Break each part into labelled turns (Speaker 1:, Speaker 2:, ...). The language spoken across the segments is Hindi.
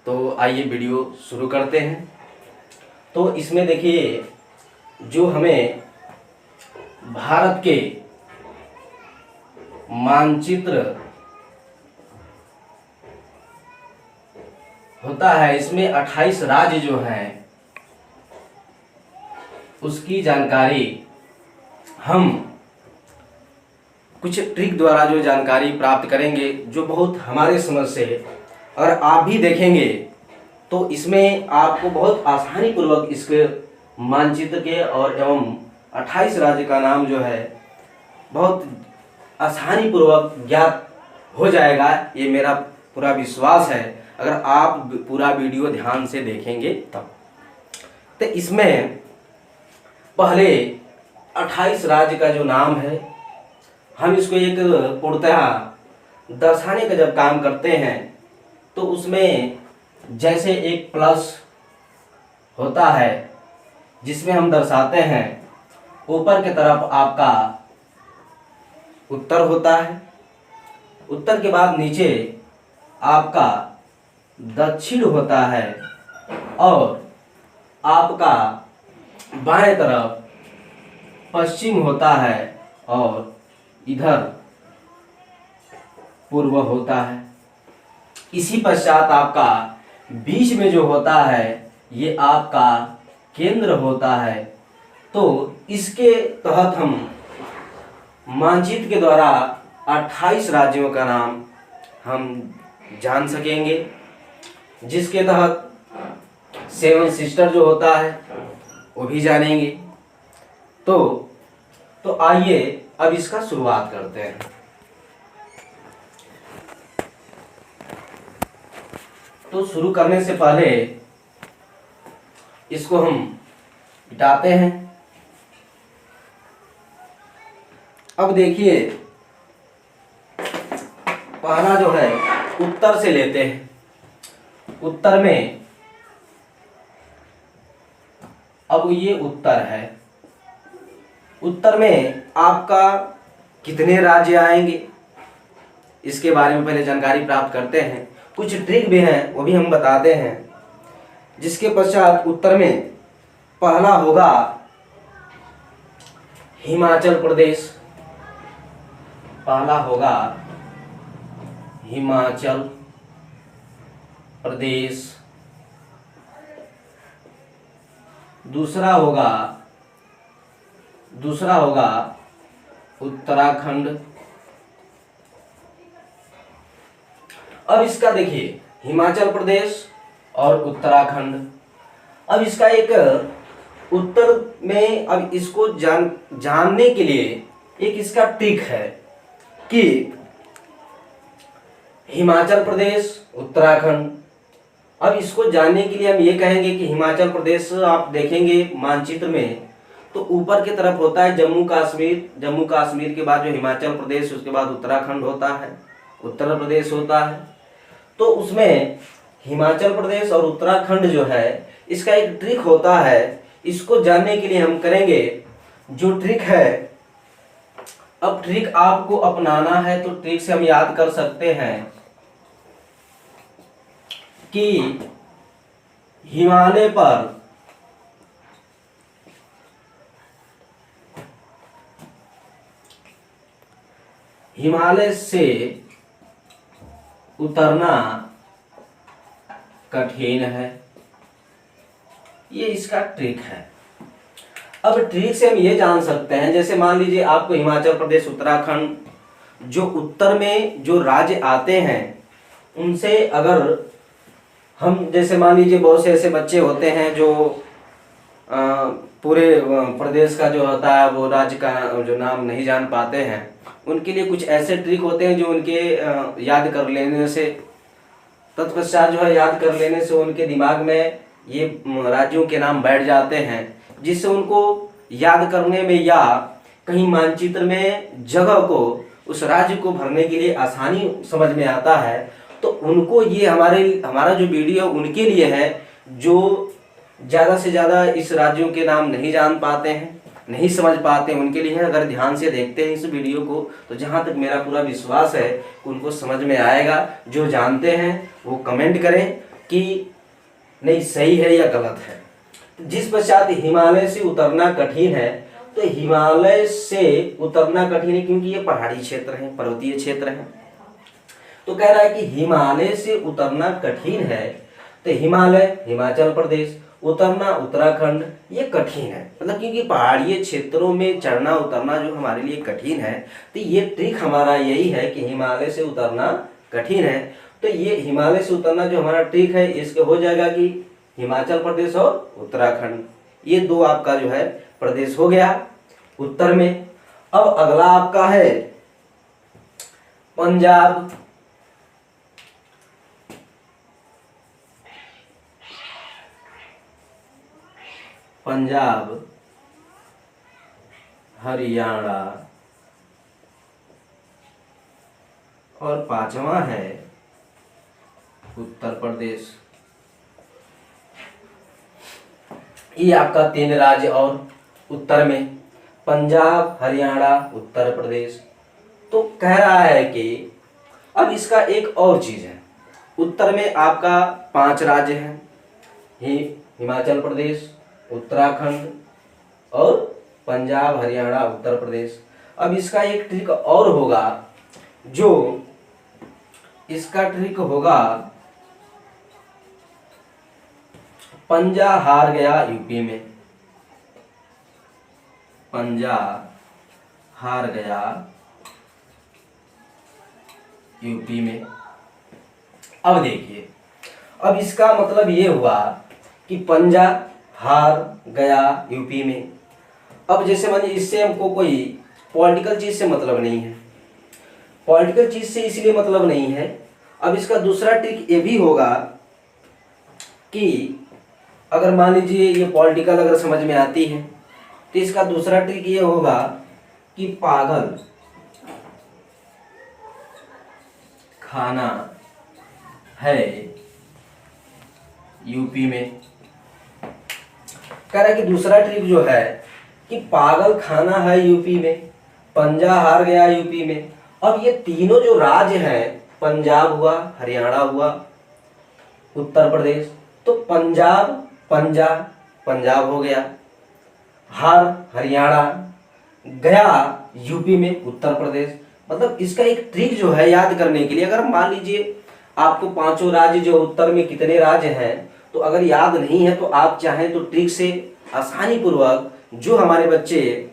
Speaker 1: तो आइए वीडियो शुरू करते हैं। तो इसमें देखिए, जो हमें भारत के मानचित्र होता है, इसमें 28 राज्य जो हैं उसकी जानकारी हम कुछ ट्रिक द्वारा जो जानकारी प्राप्त करेंगे, जो बहुत हमारे समझ से और आप भी देखेंगे तो इसमें आपको बहुत आसानी पूर्वक इसके मानचित्र के और एवं 28 राज्य का नाम जो है बहुत आसानी पूर्वक ज्ञात हो जाएगा। ये मेरा पूरा विश्वास है, अगर आप पूरा वीडियो ध्यान से देखेंगे तब। तो इसमें पहले 28 राज्य का जो नाम है, हम इसको एक पूर्णतः दर्शाने का जब काम करते हैं तो उसमें जैसे एक प्लस होता है जिसमें हम दर्शाते हैं, ऊपर की तरफ आपका उत्तर होता है, उत्तर के बाद नीचे आपका दक्षिण होता है और आपका बाएं तरफ पश्चिम होता है और इधर पूर्व होता है। इसी पश्चात आपका बीच में जो होता है ये आपका केंद्र होता है। तो इसके तहत हम मानचित्र के द्वारा 28 राज्यों का नाम हम जान सकेंगे, जिसके तहत 7 सिस्टर जो होता है वो भी जानेंगे। तो आइए अब इसका शुरुआत करते हैं। तो शुरू करने से पहले इसको हम मिटाते हैं। अब देखिए, पहला जो है उत्तर से लेते हैं। उत्तर में अब ये उत्तर है, उत्तर में आपका कितने राज्य आएंगे इसके बारे में पहले जानकारी प्राप्त करते हैं। कुछ ट्रिक भी हैं वो भी हम बताते हैं। जिसके पश्चात उत्तर में पहला होगा हिमाचल प्रदेश, पहला होगा हिमाचल प्रदेश। दूसरा होगा उत्तराखंड। अब इसका देखिए, हिमाचल प्रदेश और उत्तराखंड। अब इसका एक उत्तर में, अब इसको जानने के लिए एक इसका ट्रिक है कि हिमाचल प्रदेश उत्तराखंड। अब इसको जानने के लिए हम ये कहेंगे कि हिमाचल प्रदेश आप देखेंगे मानचित्र में तो ऊपर की तरफ होता है जम्मू कश्मीर, जम्मू कश्मीर के बाद जो हिमाचल प्रदेश, उसके बाद उत्तराखंड होता है, उत्तर प्रदेश होता है। तो उसमें हिमाचल प्रदेश और उत्तराखंड जो है इसका एक ट्रिक होता है। इसको जानने के लिए हम करेंगे जो ट्रिक है। अब ट्रिक आपको अपनाना है तो ट्रिक से हम याद कर सकते हैं कि हिमालय पर हिमालय से उतरना कठिन है, ये इसका ट्रिक है। अब ट्रिक से हम ये जान सकते हैं, जैसे मान लीजिए आपको हिमाचल प्रदेश उत्तराखंड जो उत्तर में जो राज्य आते हैं उनसे अगर हम, जैसे मान लीजिए बहुत से ऐसे बच्चे होते हैं जो पूरे प्रदेश का जो होता है वो राज्य का जो नाम नहीं जान पाते हैं, उनके लिए कुछ ऐसे ट्रिक होते हैं जो उनके याद कर लेने से, तत्पश्चात जो है याद कर लेने से उनके दिमाग में ये राज्यों के नाम बैठ जाते हैं, जिससे उनको याद करने में या कहीं मानचित्र में जगह को, उस राज्य को भरने के लिए आसानी समझ में आता है। तो उनको ये हमारा जो वीडियो उनके लिए है जो ज़्यादा से ज़्यादा इस राज्यों के नाम नहीं जान पाते हैं, नहीं समझ पाते हैं, उनके लिए है। अगर ध्यान से देखते हैं इस वीडियो को तो जहाँ तक मेरा पूरा विश्वास है उनको समझ में आएगा। जो जानते हैं वो कमेंट करें कि नहीं सही है या गलत है। जिस पश्चात हिमालय से उतरना कठिन है, तो हिमालय से उतरना कठिन है क्योंकि ये पहाड़ी क्षेत्र है, पर्वतीय क्षेत्र है। तो कह रहा है कि हिमालय से उतरना कठिन है, तो हिमालय हिमाचल प्रदेश, उतरना उत्तराखंड, ये कठिन है। मतलब क्योंकि पहाड़ीय क्षेत्रों में चढ़ना उतरना जो हमारे लिए कठिन है, तो ये ट्रिक हमारा यही है कि हिमालय से उतरना कठिन है। तो ये हिमालय से उतरना जो हमारा ट्रिक है, इसके हो जाएगा कि हिमाचल प्रदेश और उत्तराखंड, ये दो आपका जो है प्रदेश हो गया उत्तर में। अब अगला आपका है पंजाब। पंजाब, हरियाणा और पांचवा है उत्तर प्रदेश। ये आपका 3 राज्य और उत्तर में पंजाब, हरियाणा, उत्तर प्रदेश। तो कह रहा है कि अब इसका एक और चीज है, उत्तर में आपका 5 राज्य हैं, हिमाचल प्रदेश, उत्तराखंड और पंजाब, हरियाणा, उत्तर प्रदेश। अब इसका एक ट्रिक और होगा, जो इसका ट्रिक होगा, पंजा हार गया यूपी में, पंजा हार गया यूपी में। अब देखिए, अब इसका मतलब ये हुआ कि पंजा हार गया यूपी में। अब जैसे मानिए इससे हमको कोई पॉलिटिकल चीज से मतलब नहीं है, पॉलिटिकल चीज से इसलिए मतलब नहीं है। अब इसका दूसरा ट्रिक ये भी होगा कि अगर मान लीजिए ये पॉलिटिकल अगर समझ में आती है, तो इसका दूसरा ट्रिक ये होगा कि पागल खाना है यूपी में। कह रहा है कि दूसरा ट्रिक जो है कि पागल खाना है यूपी में, पंजा हार गया यूपी में। अब ये तीनों जो राज्य हैं, पंजाब हुआ, हरियाणा हुआ, उत्तर प्रदेश, तो पंजाब पंजा पंजाब हो गया, हार हरियाणा, गया यूपी में, उत्तर प्रदेश। मतलब इसका एक ट्रिक जो है याद करने के लिए, अगर मान लीजिए आपको 5 राज्य जो उत्तर में कितने राज्य हैं, तो अगर याद नहीं है तो आप चाहें तो ट्रिक से आसानी पूर्वक, जो हमारे बच्चे,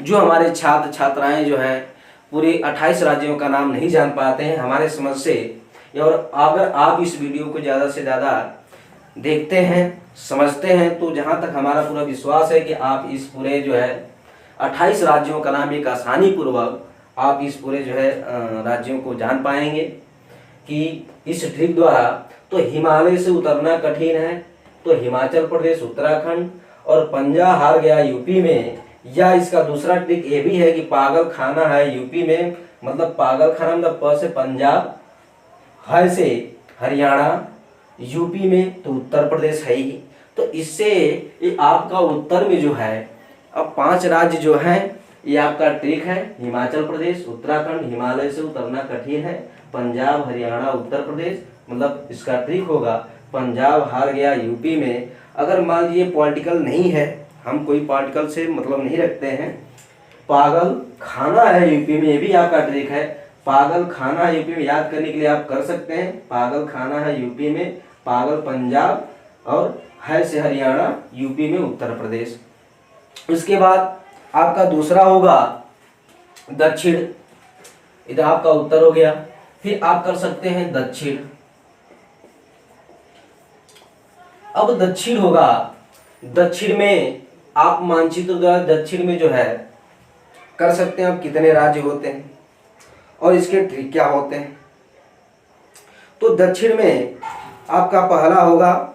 Speaker 1: जो हमारे छात्र छात्राएं जो हैं पूरे 28 राज्यों का नाम नहीं जान पाते हैं हमारे समझ से, और अगर आप इस वीडियो को ज़्यादा से ज़्यादा देखते हैं, समझते हैं, तो जहाँ तक हमारा पूरा विश्वास है कि आप इस पूरे जो है 28 राज्यों का नाम एक आसानी पूर्वक आप इस पूरे जो है राज्यों को जान पाएंगे कि इस ट्रिक द्वारा। तो हिमालय से उतरना कठिन है, तो हिमाचल प्रदेश, उत्तराखंड और पंजा हार गया यूपी में। या इसका दूसरा ट्रिक ये भी है कि पागल खाना है यूपी में, मतलब पागल खाना मतलब प से पंजाब, ह से हरियाणा, यूपी में तो उत्तर प्रदेश है ही। तो इससे ये आपका उत्तर में जो है अब 5 राज्य जो हैं, ये आपका ट्रिक है, हिमाचल प्रदेश, उत्तराखंड, हिमालय से उतरना कठिन है, पंजाब, हरियाणा, उत्तर प्रदेश। मतलब इसका ट्रिक होगा पंजाब हार गया यूपी में। अगर मान लीजिए पॉलिटिकल नहीं है, हम कोई पॉलिटिकल से मतलब नहीं रखते हैं, पागल खाना है यूपी में, ये भी आपका ट्रिक है। पागल खाना है यूपी में याद करने के लिए आप कर सकते हैं, पागल खाना है यूपी में, पागल पंजाब और है से हरियाणा, यूपी में उत्तर प्रदेश। उसके बाद आपका दूसरा होगा दक्षिण, इधर आपका उत्तर हो गया, फिर आप कर सकते हैं दक्षिण। अब दक्षिण होगा, दक्षिण में आप मानचित्र द्वारा दक्षिण में जो है कर सकते हैं आप कितने राज्य होते हैं और इसके ट्रिक क्या होते हैं। तो दक्षिण में आपका पहला होगा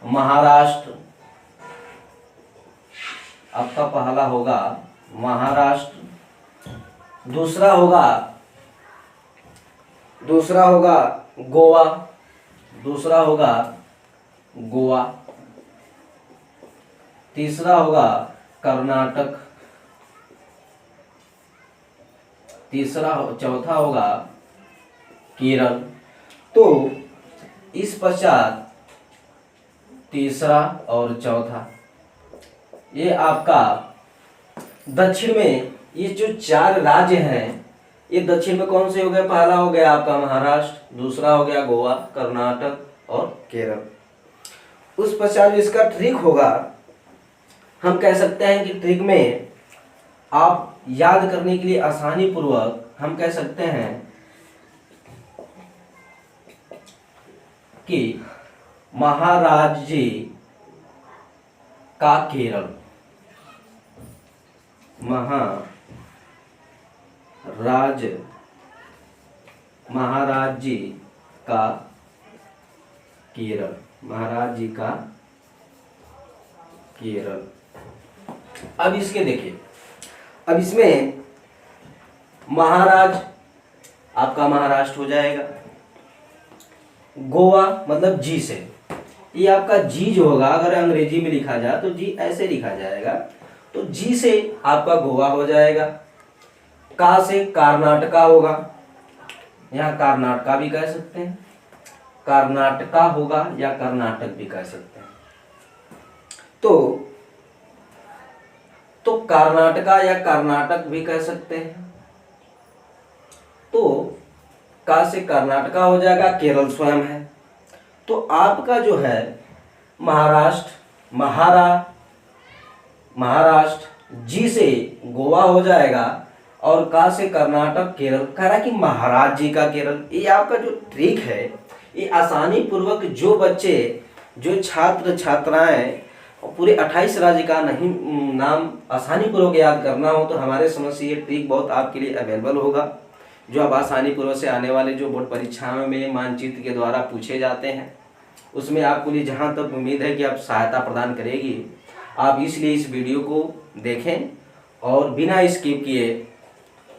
Speaker 1: महाराष्ट्र, आपका पहला होगा महाराष्ट्र। दूसरा होगा गोवा, दूसरा होगा गोवा। तीसरा होगा कर्नाटक, चौथा होगा केरल। तो इस पश्चात तीसरा और चौथा, ये आपका दक्षिण में ये जो 4 राज्य हैं, ये दक्षिण में कौन से हो गए? पहला हो गया आपका महाराष्ट्र, दूसरा हो गया गोवा, कर्नाटक और केरल। उस पश्चात इसका ट्रिक होगा, हम कह सकते हैं कि ट्रिक में आप याद करने के लिए आसानी पूर्वक हम कह सकते हैं कि महाराज्य का केरल, महाराज्य का केरल, महाराज्य का केरल। अब इसके देखिए, अब इसमें महाराज आपका महाराष्ट्र हो जाएगा, गोवा मतलब जी से, ये आपका जी जो होगा अगर अंग्रेजी में लिखा जाए तो जी ऐसे लिखा जाएगा, तो जी से आपका गोवा हो जाएगा। का से कर्नाटका होगा, यहाँ कर्नाटका भी कह सकते हैं, कर्नाटका होगा या कर्नाटक भी कह सकते हैं। तो कर्नाटका या कर्नाटक भी कह सकते हैं। तो का से कर्नाटका हो जाएगा, केरल स्वयं है। तो आपका जो है महाराष्ट्र, महाराष्ट्र जी से गोवा हो जाएगा और का से कर्नाटक, केरल। कह रहा कि महाराज जी का केरल। ये आपका जो ट्रिक है, ये आसानी पूर्वक जो बच्चे, जो छात्र छात्राएं पूरे 28 राज्य का नहीं नाम आसानी पूर्वक याद करना हो, तो हमारे समझ से ये ट्रिक बहुत आपके लिए अवेलेबल होगा, जो आप आसानी पूर्वक से आने वाले जो बोर्ड परीक्षाओं में मानचित्र के द्वारा पूछे जाते हैं, उसमें आपके लिए जहां तक उम्मीद है कि आप सहायता प्रदान करेगी। आप इसलिए इस वीडियो को देखें और बिना स्किप किए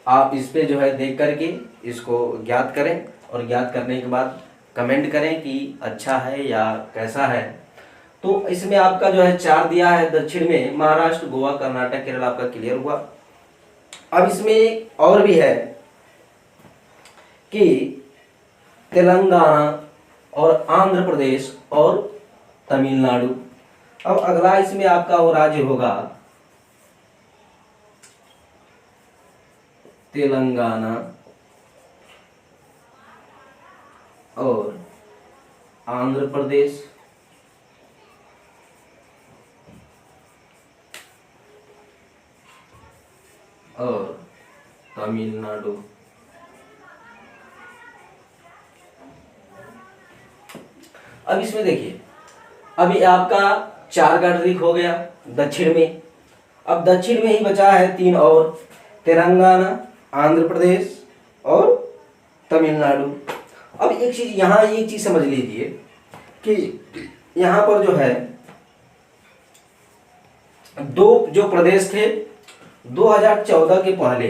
Speaker 1: आप इस पे जो है देख करके इसको ज्ञात करें, और ज्ञात करने के बाद कमेंट करें कि अच्छा है या कैसा है। तो इसमें आपका जो है 4 दिया है, दक्षिण में महाराष्ट्र, गोवा, कर्नाटक, केरल आपका क्लियर हुआ। अब इसमें और भी है कि तेलंगाना और आंध्र प्रदेश और तमिलनाडु। अब अगला इसमें आपका वो राज्य होगा तेलंगाना और आंध्र प्रदेश और तमिलनाडु। अब इसमें देखिए, अभी आपका 4 का ट्रिक हो गया दक्षिण में। अब दक्षिण में ही बचा है 3 और, तेलंगाना, आंध्र प्रदेश और तमिलनाडु। अब एक चीज यहाँ, एक चीज समझ लीजिए कि यहाँ पर जो है 2 जो प्रदेश थे 2014 के पहले,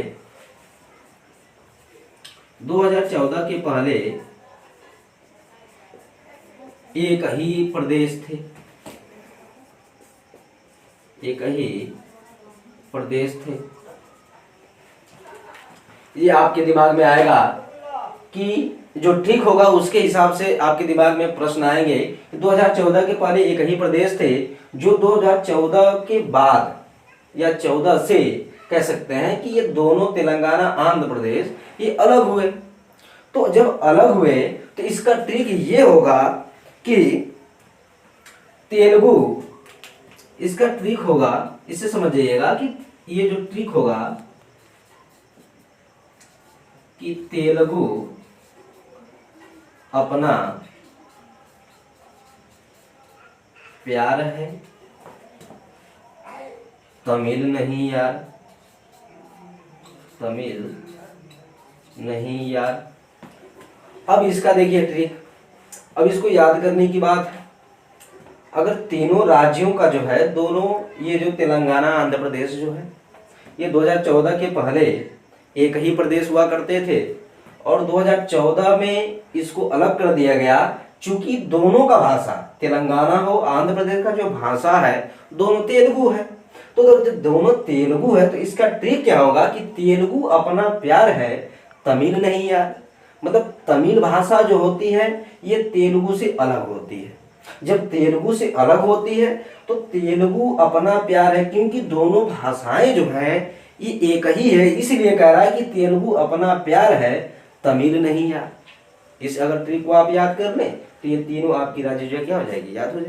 Speaker 1: 2014 के पहले एक ही प्रदेश थे, एक ही प्रदेश थे। ये आपके दिमाग में आएगा कि जो ठीक होगा उसके हिसाब से आपके दिमाग में प्रश्न आएंगे। 2014 के पहले एक ही प्रदेश थे, जो 2014 के बाद या 14 से कह सकते हैं कि ये दोनों तेलंगाना आंध्र प्रदेश ये अलग हुए। तो जब अलग हुए तो इसका ट्रिक ये होगा कि तेलुगु, इसका ट्रिक होगा, इससे समझ जाइएगा कि ये जो ट्रिक होगा कि तेलुगु अपना प्यार है, तमिल नहीं यार, तमिल नहीं यार। अब इसका देखिए ट्रिक, अब इसको याद करने की बात है। अगर तीनों राज्यों का जो है, दोनों ये जो तेलंगाना आंध्र प्रदेश जो है, ये 2014 के पहले एक ही प्रदेश हुआ करते थे, और 2014 में इसको अलग कर दिया गया, चूंकि दोनों का भाषा, तेलंगाना हो आंध्र प्रदेश का जो भाषा है दोनों तेलुगु है। तो जब दोनों तेलुगु है तो इसका ट्रिक क्या होगा कि तेलुगु अपना प्यार है, तमिल नहीं यार। मतलब तमिल भाषा जो होती है ये तेलुगु से अलग होती है। जब तेलुगु से अलग होती है तो तेलुगु अपना प्यार है, क्योंकि दोनों भाषाएं जो हैं ये एक ही है, इसलिए कह रहा है कि तेलुगु अपना प्यार है, तमिल नहीं यार। इस अगर ट्रिक को आप याद कर लें तो ये तीनों आपकी राज्य जो क्या हो जाएगी, याद हो जाएगी।